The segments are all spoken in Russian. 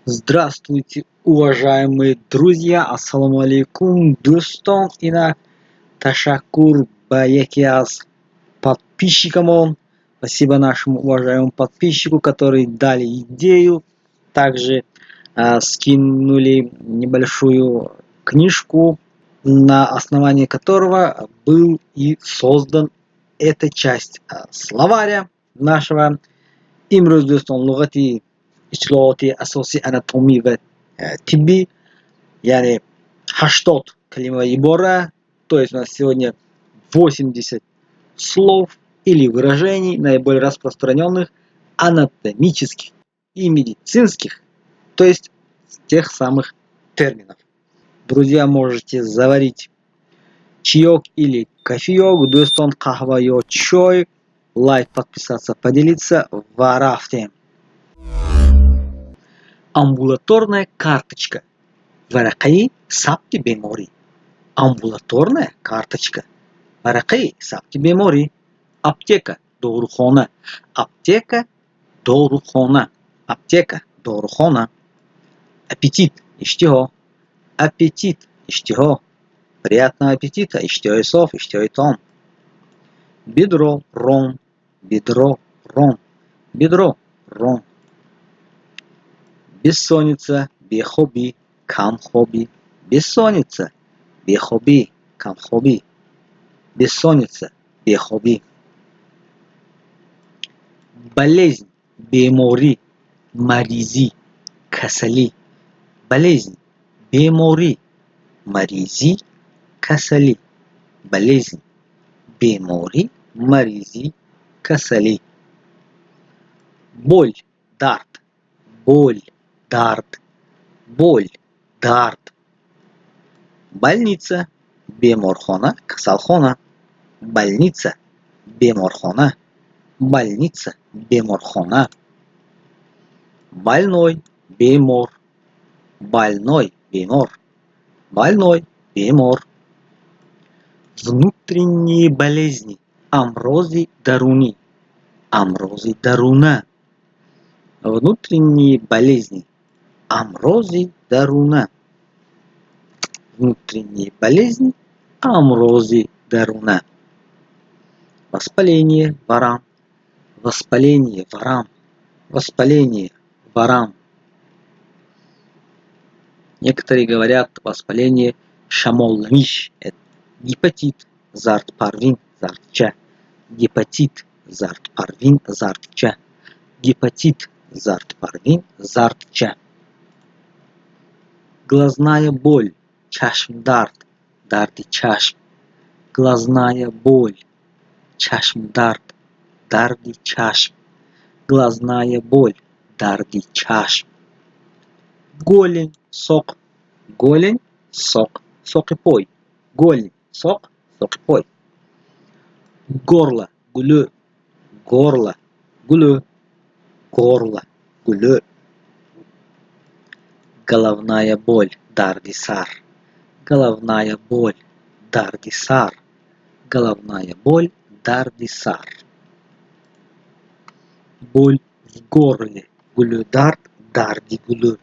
Здравствуйте, уважаемые друзья! Ассаламу алейкум, дӯстон! Инак ташаккур ба яке аз подписчикамон. Спасибо нашему уважаемому подписчику, который дали идею. Также скинули небольшую книжку, на основании которого был и создан эта часть словаря нашего. Имрӯз дӯстон луғати иттилооти асосии анатомӣ ва тиббӣ, яъне 80 калимаи ибора, то есть у нас сегодня 80 слов или выражений, наиболее распространенных анатомических и медицинских, то есть тех самых терминов. Друзья, можете заварить чаек или кофеек, дӯстон қаҳва ё чой, лайк, подписаться, поделиться. Ва рафтем. Амбулаторная карточка. Варақаи сабти беморӣ. Амбулаторная карточка. Варақаи сабти беморӣ. Аптека, дорухона. Аптека, дорухона. Аптека, дорухона. Аппетит, иштиҳо. Аппетит, иштиҳо. Приятного аппетита, иштиҳои соф, иштиҳои таом. Бедро, рон. Бедро, рон. Бедро, рон. Бессонница, бехобӣ, камхобӣ. Бессонница, бехобӣ, камхобӣ. Бессонница, бехобӣ. Болезнь, беморӣ, маризӣ, касалӣ. Болезнь, беморӣ, маризӣ, касалӣ. Болезнь, беморӣ, маризӣ, касалӣ. Боль, дард. Боль, дард. Боль, дард. Больница, беморхона, касалхона. Больница, беморхона. Больница, беморхона. Больной, бемор. Больной, бемор. Больной, бемор. Внутренние болезни, амрози дарунӣ. Амрози даруна. Внутренние болезни, амрози даруна. Внутренние болезни, амрози даруна. Воспаление, варам. Воспаление, варам. Воспаление, варам. Некоторые говорят воспаление шамолмиш. Это гепатит, зард парвин, зардча. Гепатит, зард парвин, зардча. Гепатит, зард парвин, зардча. Глазная боль, чашм дард, дарди чашм. Глазная боль, чашм дард, дарди чашм. Глазная боль, дарди чашм. Голень, сок. Голень, сок. Сок и пой. Голень, сок, сок и пой. Горло, гулё. Горло, гулё. Горло, гулё. Головная боль, дарди сар. Головная боль, дарди сар. Головная боль, дарди сар. Боль в горле, гулё дард, дарди гулё.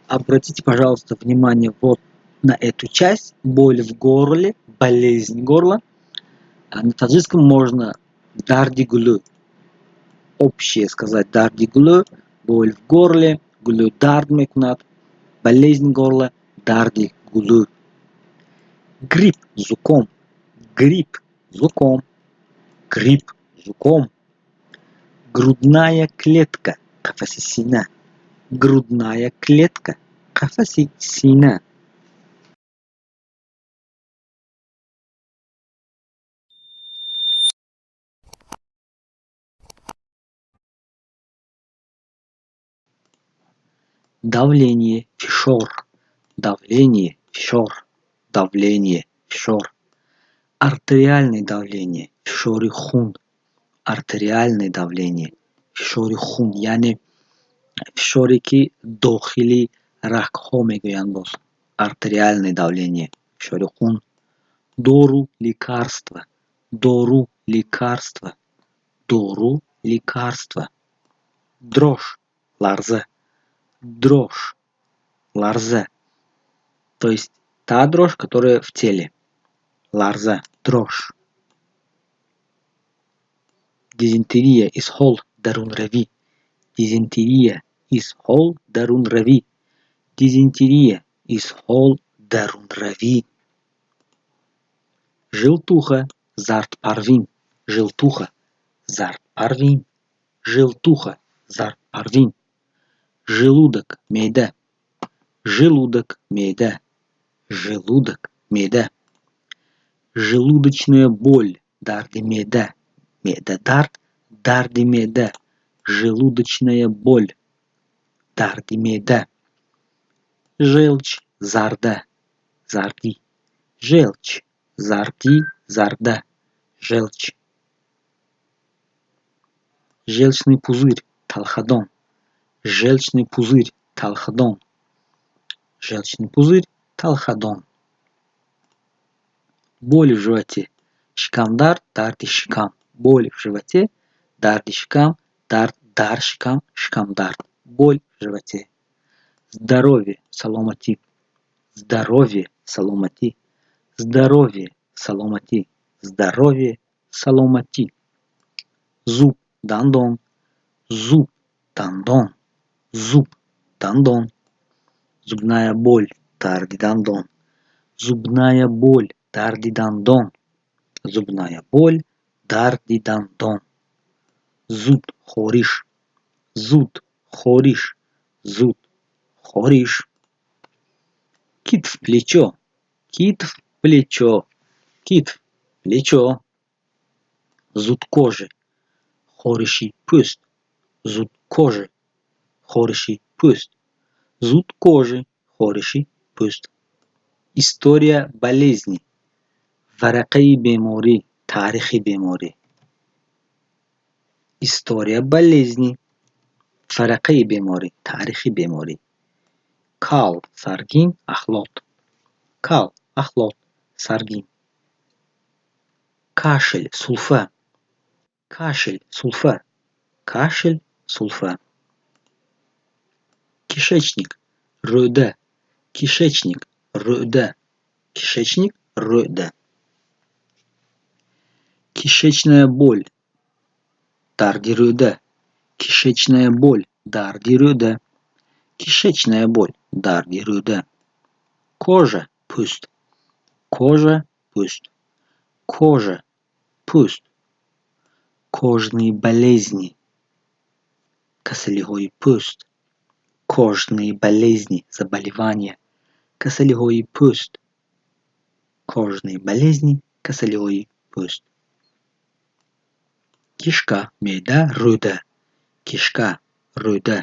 Обратите, пожалуйста, внимание вот на эту часть. Боль в горле, болезнь горла. На таджикском можно дарди гулё. Общее сказать дарди гулё. Боль в горле, гулё дард мекунад. Болезнь горла, дарди гулё. Грипп, зуком. Грипп, зуком. Грипп, зуком. Грудная клетка, кафаси сина. Грудная клетка, кафаси сина. Давление, фишор. Давление, фишор. Давление, фишор. Артериальное давление, фишори хун. Артериальное давление, фишори хун. Яъне фишоре ки дохили рагҳо мегӯянд боз. Артериальное давление, фишори хун. Дору, лекарство. Дору, лекарство. Дору, лекарство. Дрожь, ларза. дрожь, ларзе. То есть та дрожь, которая в теле. Ларзе, дрожь. Дизентерия, исхол, дарун рави. Дизентерия, исхол, дарун рави. Дизентерия, исхол, дарун рави. Желтуха, зарт парвин. Желтуха, зарт парвин. Желтуха, зарт парвин. Желудок, мейда. Желудок, мейда. Желудок, мейда. Желудочная боль, дарди мейда. Мейда дард, дарди мейда. Желудочная боль, дарди мейда. Желчь, зарда, зарди. Желчь, зарди, зарда. Желчь. Желчный пузырь, талхадон. Желчный пузырь, талхадон. Желчный пузырь, талхадон. Боль в животе. Шикамдар, дарди шикам. Боль в животе. Дарди шикам, дар шикам, шикамдар. Боль в животе. Здоровье, саломати. Здоровье, саломати. Здоровье, саломати. Здоровье, саломати. Зуб, дандон. Зуб, дандон. Зуб, дандон. Зубная боль, дарди дандон. Зубная боль, дарди дандон. Зубная боль, дарди дандон. Зуд, хориш. Зуд, хориш. Зуд, хориш. Кит в плечо. Кит в плечо. Кит в плечо. Зуд кожи. Хориши пуст. Зуд кожи. Хориши пуст. Зуд кожи. Хориши пуст. История болезни. Варақаи беморӣ, таърихи беморӣ. История болезни. Варақаи беморӣ, таърихи беморӣ. Кал, саргин, ахлот. Кал, ахлот, саргин. Кашель, сулфа. Кашель, сулфа. Кашель, сулфа. Кишечник, рӯда. Кишечник, рӯда. Кишечник, рӯда. Кишечная боль. Дарди рӯда. Кишечная боль. Дарди рӯда. Кишечная боль. Дарди рӯда. Кожа, пӯст. Кожа, пӯст. Кожа, пӯст. Кожные болезни. Касалиҳои пӯст. Кожные болезни, заболевания. Касалиҳои пӯст. Кожные болезни, касалиҳои пӯст. Кишка, меъда, рӯда. Кишка, рӯда.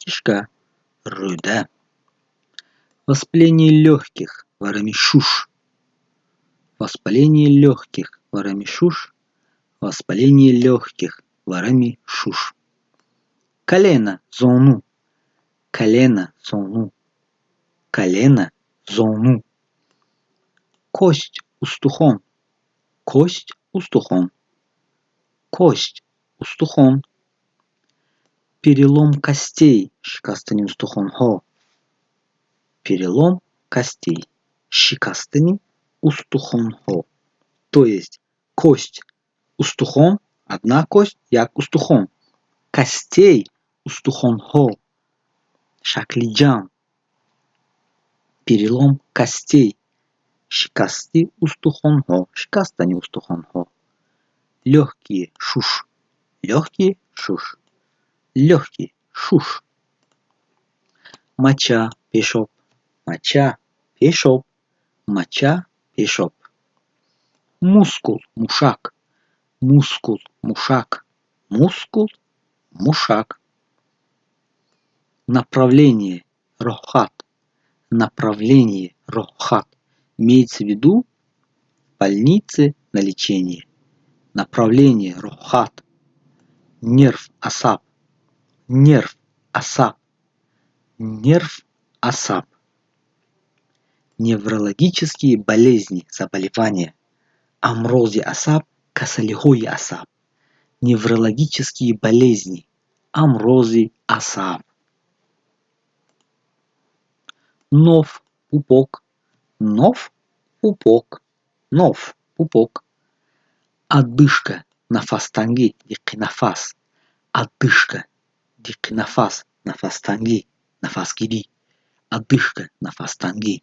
Кишка, рӯда. Воспаление легких, варами шуш. Воспаление легких, варами шуш. Воспаление легких, варами шуш. Колено, зону. Колено, зону. Колено, зону. Кость, устухон. Кость, устухон. Кость, устухон. Перелом костей, шикастани устухонҳо. Перелом костей, шикастани устухонҳо. То есть кость, устухон, одна кость, як устухон. Костей, устухонҳо, шакли ҷамъ. Перелом костей, шикасти устухонҳо, шикастани устухонҳо. Легкие, шуш. Легкие, шуш. Легкие, шуш. Моча, пешоб. Моча, пешоб. Моча, пешоб. Мускул, мушак. Мускул, мушак. Мускул, мушак. Направление, рохат. Направление, рохат. Имеется в виду больницы на лечение. Направление, рохат. Нерв, асаб. Нерв, асаб. Нерв, асаб. Неврологические болезни, заболевания. Амрози асаб, касалиҳои асаб. Неврологические болезни. Амрози асаб. нов, пупок, нов, пупок, нов, пупок. Одышка, нафас танги, дикий нафас. Одышка, дикий нафас, нафас танги, нафас гири. Одышка, нафас танги.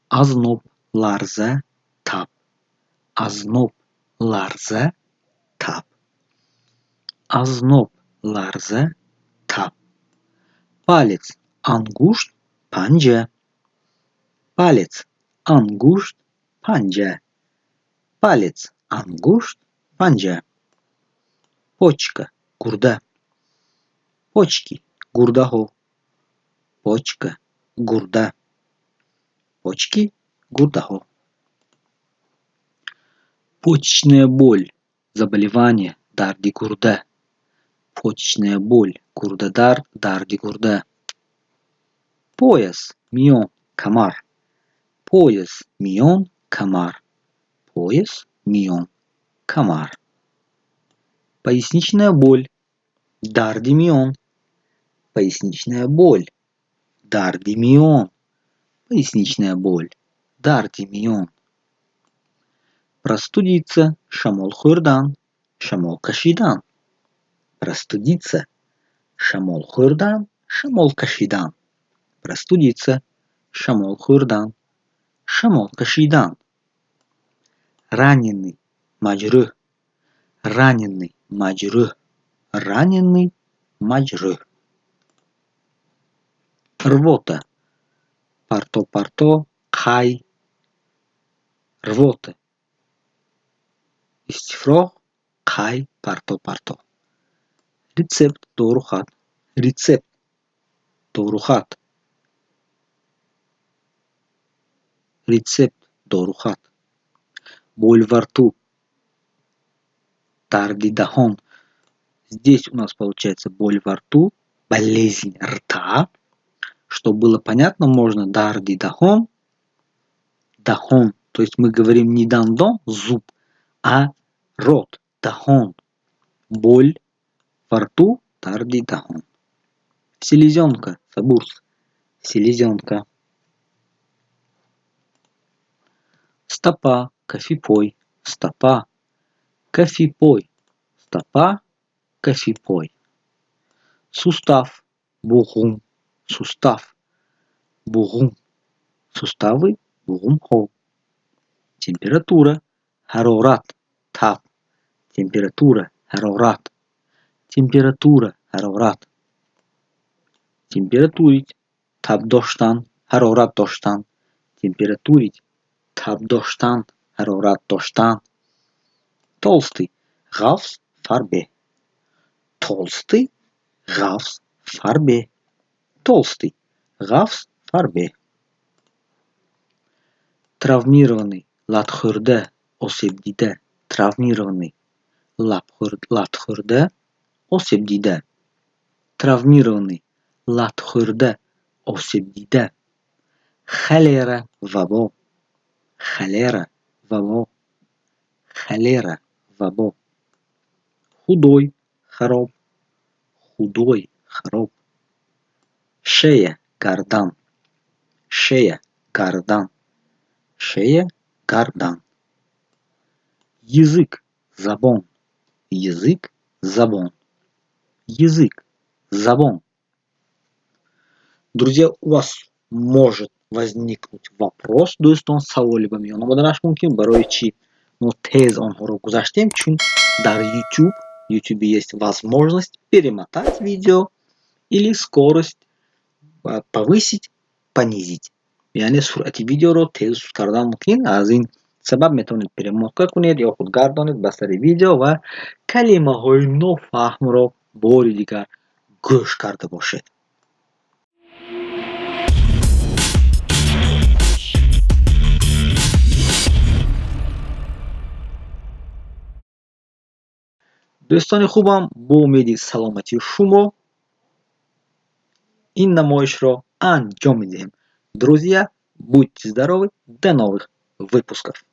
Озноб, ларза, тап. Озноб, ларза, тап. Озноб, ларза, тап. Палец, ангушт, панжа. Палец, ангушт, панжа. Палец, ангушт, панжа. Почка, гурда. Почки, гурдахо. Почка, гурда. Почки, гурдахо. Почечная боль, заболевание, дарди гурда. Почечная боль, гурдадар, дарди гурда. Пояс, мион, камар. Пояс, мион, камар. Пояс, мион, камар. Поясничная боль, дарди мион. Поясничная боль, дарди мион. Поясничная боль, дарди мион. Простудиться, шамол хурдан, шамол кашидан. Простудиться, шамол хурдан, шамол кашидан. Простудиться, шамол хурдан, шамол кашидан. Раненый, маджры. Раненый, маджры. Раненый, маджры. Рвота. Парто-парто, кай. Рвота. Истифрох, кай, парто-парто. Рецепт дорухат. Рецепт дорухат. Рецепт дорухат. Боль во рту. Тардидахон. Здесь у нас получается боль во рту, болезнь рта. Чтобы было понятно, можно дардидахон. Дахон. То есть мы говорим не дандон, зуб, а рот. Дахон. Боль во рту, тардидахон. Селезенка, сабурс. Селезенка. Стопа, кофепой. Стопа, кофепой. Стопа, кофепой. Сустав, бугум. Сустав, бугум. Суставы, бугум хол. Температура, харорат, тап. Температура, харорат. Температура, харорат. Температурить, тап доштан, харорат доштан. Температурить, тап доштан, харорат доштан. Толстый, гавс, фарбе. Толстый, гавс, фарбе. Толстый, гавс, фарбе. Травмированный, латхурде, осебдиде. Травмированный, латхурде, осебдиде. Травмированный, латхурде, осебдиде. Холера, вабо. Холера, вабо. Холера, вабо. Худой, хороб. Худой, хороб. Шея, кардан. Шея, кардан. Шея, кардан. Язык, забон. Язык, забон. Язык, забон. Друзья, у вас может возникнуть вопрос, دوستان سوالی به میان آمدنش ممکن برای چی ما تیز آنها رو گذاشتیم چون در YouTube есть возможность перемотать видео или скорость повысить, понизить. یعنی سرعت ویدیو رو تیز کردن ممکن. از این سبب میتونید перемотка کنید یا خود گردانید به سر ویدیو و کلمه های نافهم رو باری دیگر گوش کرده باشید. دوستان خوبم، با امید سلامتی شما این نمایش رو انجام میدیم. Друзья, будьте здоровы, до новых выпусков.